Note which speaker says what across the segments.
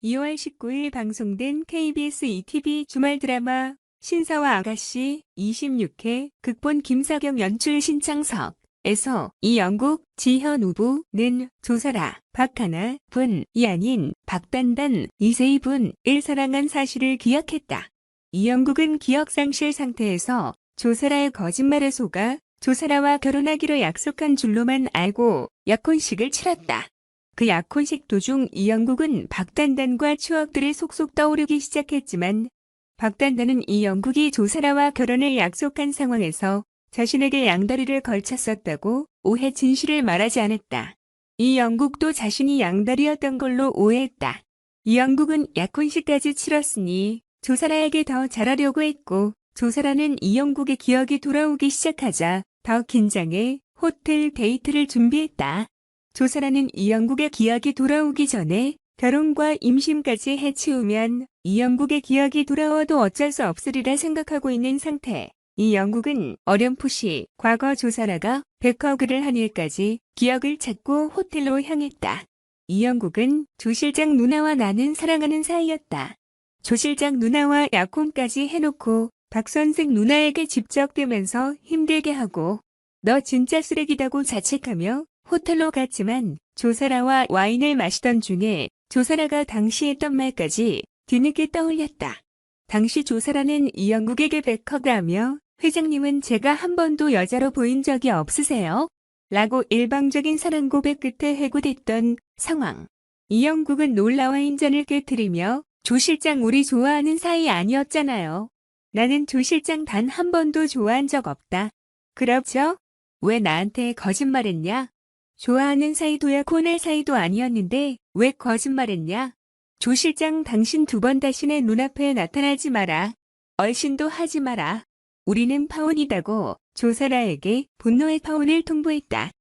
Speaker 1: 2월 19일 방송된 KBS ETV 주말 드라마 신사와 아가씨 26회 극본 김사경 연출 신창석에서 이영국, 지현우 부는 조설아, 박하나 분이 아닌 박단단, 이세희 분을 사랑한 사실을 기억했다. 이영국은 기억상실 상태에서 조설아의 거짓말에 속아 조설아와 결혼하기로 약속한 줄로만 알고 약혼식을 치렀다. 그 약혼식 도중 이영국은 박단단과 추억들이 속속 떠오르기 시작했지만 박단단은 이영국이 조설아와 결혼을 약속한 상황에서 자신에게 양다리를 걸쳤었다고 오해 진실을 말하지 않았다. 이영국도 자신이 양다리였던 걸로 오해했다. 이영국은 약혼식까지 치렀으니 조설아에게 더 잘하려고 했고 조설아는 이영국의 기억이 돌아오기 시작하자 더 긴장해 호텔 데이트를 준비했다. 조설아는 이영국의 기억이 돌아오기 전에 결혼과 임신까지 해치우면 이영국의 기억이 돌아와도 어쩔 수 없으리라 생각하고 있는 상태. 이영국은 어렴풋이 과거 조설아가 백허그를 한 일까지 기억을 찾고 호텔로 향했다. 이영국은 조 실장 누나와 나는 사랑하는 사이였다. 조 실장 누나와 약혼까지 해놓고 박 선생 누나에게 집적대면서 힘들게 하고 너 진짜 쓰레기다고 자책하며 호텔로 갔지만 조설아와 와인을 마시던 중에 조설아가 당시 했던 말까지 뒤늦게 떠올렸다. 당시 조설아는 이영국에게 백허그하며 회장님은 제가 한 번도 여자로 보인 적이 없으세요? 라고 일방적인 사랑 고백 끝에 해고됐던 상황. 이영국은 놀라 와인잔을 깨트리며 조 실장 우리 좋아하는 사이 아니었잖아요. 나는 조 실장 단 한 번도 좋아한 적 없다. 그렇죠? 왜 나한테 거짓말했냐? 좋아하는 사이도야 코넬 사이도 아니었는데 왜 거짓말했냐? 조 실장 당신 두 번 다시 내 눈앞에 나타나지 마라. 얼씬도 하지 마라. 우리는 파혼이다고 조설아에게 분노의 파혼을 통보했다.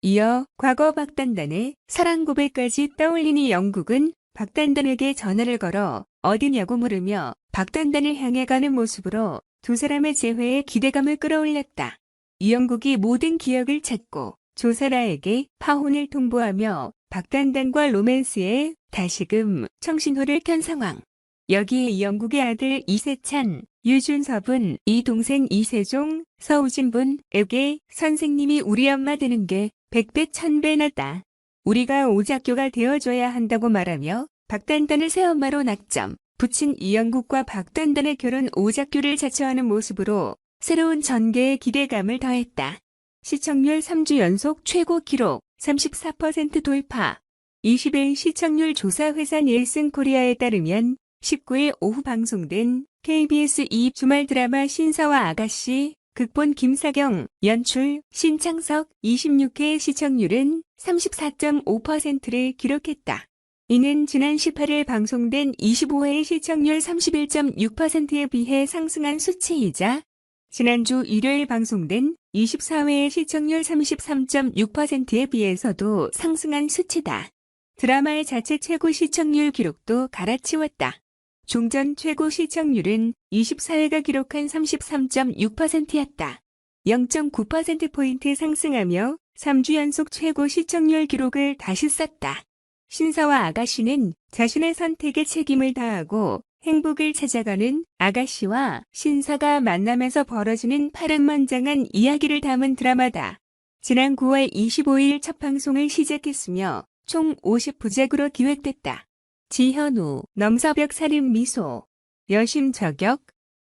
Speaker 1: 이어 과거 박단단의 사랑 고백까지 떠올린 이영국은 박단단에게 전화를 걸어 어디냐고 물으며 박단단을 향해 가는 모습으로 두 사람의 재회에 기대감을 끌어올렸다. 이영국이 모든 기억을 찾고 조설아에게 파혼을 통보하며 박단단과 로맨스에 다시금 청신호를 켠 상황. 여기에 이영국의 아들 이세찬, 유준섭은 이 동생 이세종, 서우진분에게 선생님이 우리 엄마 되는 게 100배 1000배 낫다. 우리가 오작교가 되어줘야 한다고 말하며 박단단을 새엄마로 낙점 붙인 이영국과 박단단의 결혼 오작교를 자처하는 모습으로 새로운 전개에 기대감을 더했다. 시청률 3주 연속 최고 기록 34% 돌파. 20일 시청률 조사 회사 닐슨 코리아에 따르면 19일 오후 방송된 KBS 2 주말 드라마 신사와 아가씨 극본 김사경 연출 신창석 26회 시청률은 34.5%를 기록했다. 이는 지난 18일 방송된 25회 시청률 31.6%에 비해 상승한 수치이자 지난주 일요일 방송된 24회의 시청률 33.6%에 비해서도 상승한 수치다. 드라마의 자체 최고 시청률 기록도 갈아치웠다. 종전 최고 시청률은 24회가 기록한 33.6%였다. 0.9%포인트 상승하며 3주 연속 최고 시청률 기록을 다시 썼다. 신사와 아가씨는 자신의 선택에 책임을 다하고 행복을 찾아가는 아가씨와 신사가 만나면서 벌어지는 파란만장한 이야기를 담은 드라마다. 지난 9월 25일 첫 방송을 시작했으며 총 50부작으로 기획됐다. 지현우, 넘서벽 살인 미소, 여심 저격,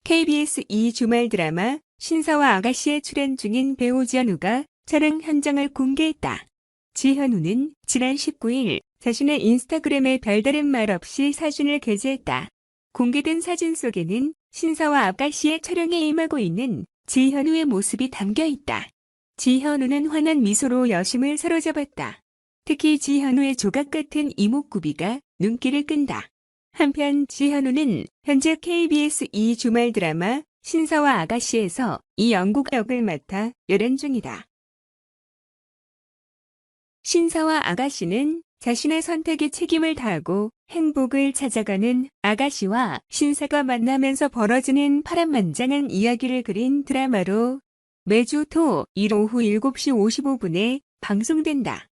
Speaker 1: KBS 2 주말 드라마 신사와 아가씨에 출연 중인 배우 지현우가 촬영 현장을 공개했다. 지현우는 지난 19일 자신의 인스타그램에 별다른 말 없이 사진을 게재했다. 공개된 사진 속에는 신사와 아가씨의 촬영에 임하고 있는 지현우의 모습이 담겨 있다. 지현우는 환한 미소로 여심을 사로잡았다. 특히 지현우의 조각 같은 이목구비가 눈길을 끈다. 한편 지현우는 현재 KBS 2 주말 드라마 신사와 아가씨에서 이영국 역을 맡아 열연 중이다. 신사와 아가씨는 자신의 선택에 책임을 다하고 행복을 찾아가는 아가씨와 신사가 만나면서 벌어지는 파란만장한 이야기를 그린 드라마로 매주 토 일 오후 7시 55분에 방송된다.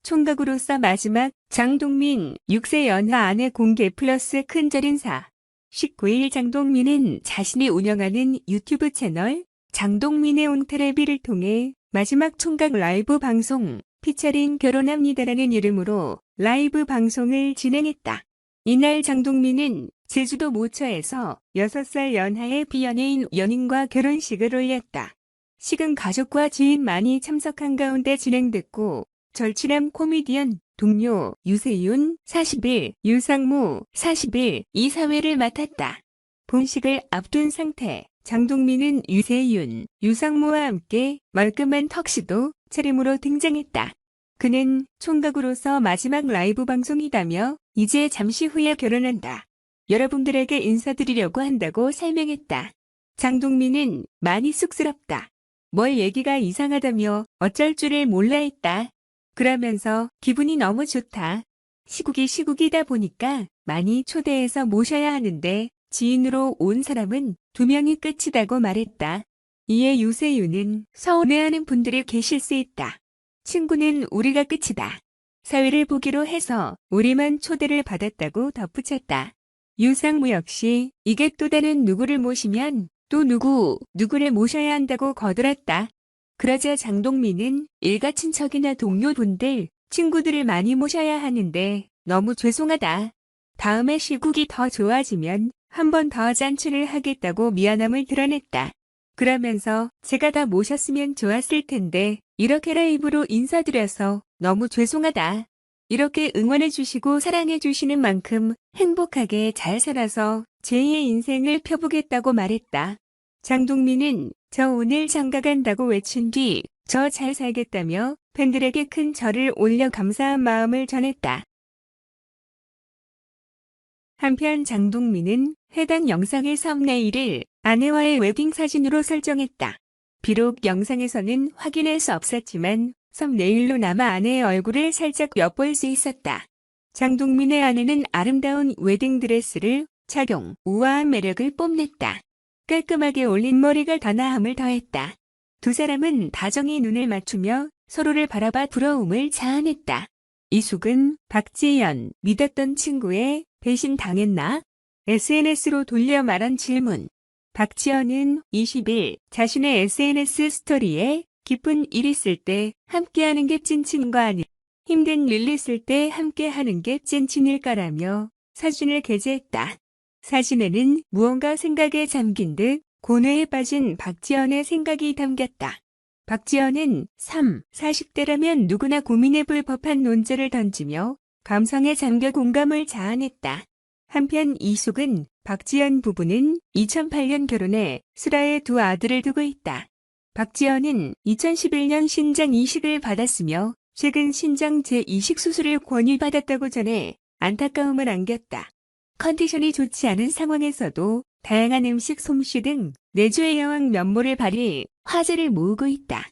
Speaker 1: 총각으로서 마지막 장동민 6세 연하 아내 공개 플러스 큰절 인사. 19일 장동민은 자신이 운영하는 유튜브 채널 장동민의 온테레비를 통해 마지막 총각 라이브 방송 피처링 결혼합니다라는 이름으로 라이브 방송을 진행했다. 이날 장동민은 제주도 모처에서 6살 연하의 비연예인 연인과 결혼식을 올렸다. 식은 가족과 지인 많이 참석한 가운데 진행됐고 절친한 코미디언 동료 유세윤 40일, 유상무 40일 이 사회를 맡았다. 본식을 앞둔 상태 장동민은 유세윤, 유상무와 함께 말끔한 턱시도 차림으로 등장했다. 그는 총각으로서 마지막 라이브 방송이다며 이제 잠시 후에 결혼한다. 여러분들에게 인사드리려고 한다고 설명했다. 장동민은 많이 쑥스럽다. 뭘 얘기가 이상하다며 어쩔 줄을 몰라 했다. 그러면서 기분이 너무 좋다. 시국이다 보니까 많이 초대해서 모셔야 하는데 지인으로 온 사람은 2명이 끝이다고 말했다. 이에 유세윤은 서운해하는 분들이 계실 수 있다. 친구는 우리가 끝이다. 사회를 보기로 해서 우리만 초대를 받았다고 덧붙였다. 유상무 역시 이게 또 다른 누구를 모시면 또 누구를 모셔야 한다고 거들었다. 그러자 장동민은 일가 친척이나 동료분들, 친구들을 많이 모셔야 하는데 너무 죄송하다. 다음에 시국이 더 좋아지면 한 번 더 잔치를 하겠다고 미안함을 드러냈다. 그러면서 제가 다 모셨으면 좋았을 텐데 이렇게 라이브로 인사드려서 너무 죄송하다. 이렇게 응원해주시고 사랑해주시는 만큼 행복하게 잘 살아서 제2의 인생을 펴보겠다고 말했다. 장동민은 저 오늘 장가 간다고 외친 뒤 저 잘 살겠다며 팬들에게 큰 절을 올려 감사한 마음을 전했다. 한편 장동민은 해당 영상의 썸네일을 아내와의 웨딩 사진으로 설정했다. 비록 영상에서는 확인할 수 없었지만 썸네일로나마 아내의 얼굴을 살짝 엿볼 수 있었다. 장동민의 아내는 아름다운 웨딩드레스를 착용, 우아한 매력을 뽐냈다. 깔끔하게 올린 머리가 단아함을 더했다. 두 사람은 다정히 눈을 맞추며 서로를 바라봐 부러움을 자아냈다. 이숙은 박지연, 믿었던 친구의 배신 당했나? SNS로 돌려 말한 질문. 박지연은 20일 자신의 SNS 스토리에 기쁜 일 있을 때 함께하는 게 찐친과 아니 힘든 일 있을 때 함께하는 게 찐친일까라며 사진을 게재했다. 사진에는 무언가 생각에 잠긴 듯 고뇌에 빠진 박지연의 생각이 담겼다. 박지연은 40대라면 누구나 고민해볼 법한 논제를 던지며 감성에 잠겨 공감을 자아냈다. 한편 이숙은 박지연 부부는 2008년 결혼해 슬아의 2 아들을 두고 있다. 박지연은 2011년 신장 이식을 받았으며 최근 신장 재이식 수술을 권유받았다고 전해 안타까움을 안겼다. 컨디션이 좋지 않은 상황에서도 다양한 음식 솜씨 등 내조의 여왕 면모를 발휘해 화제를 모으고 있다.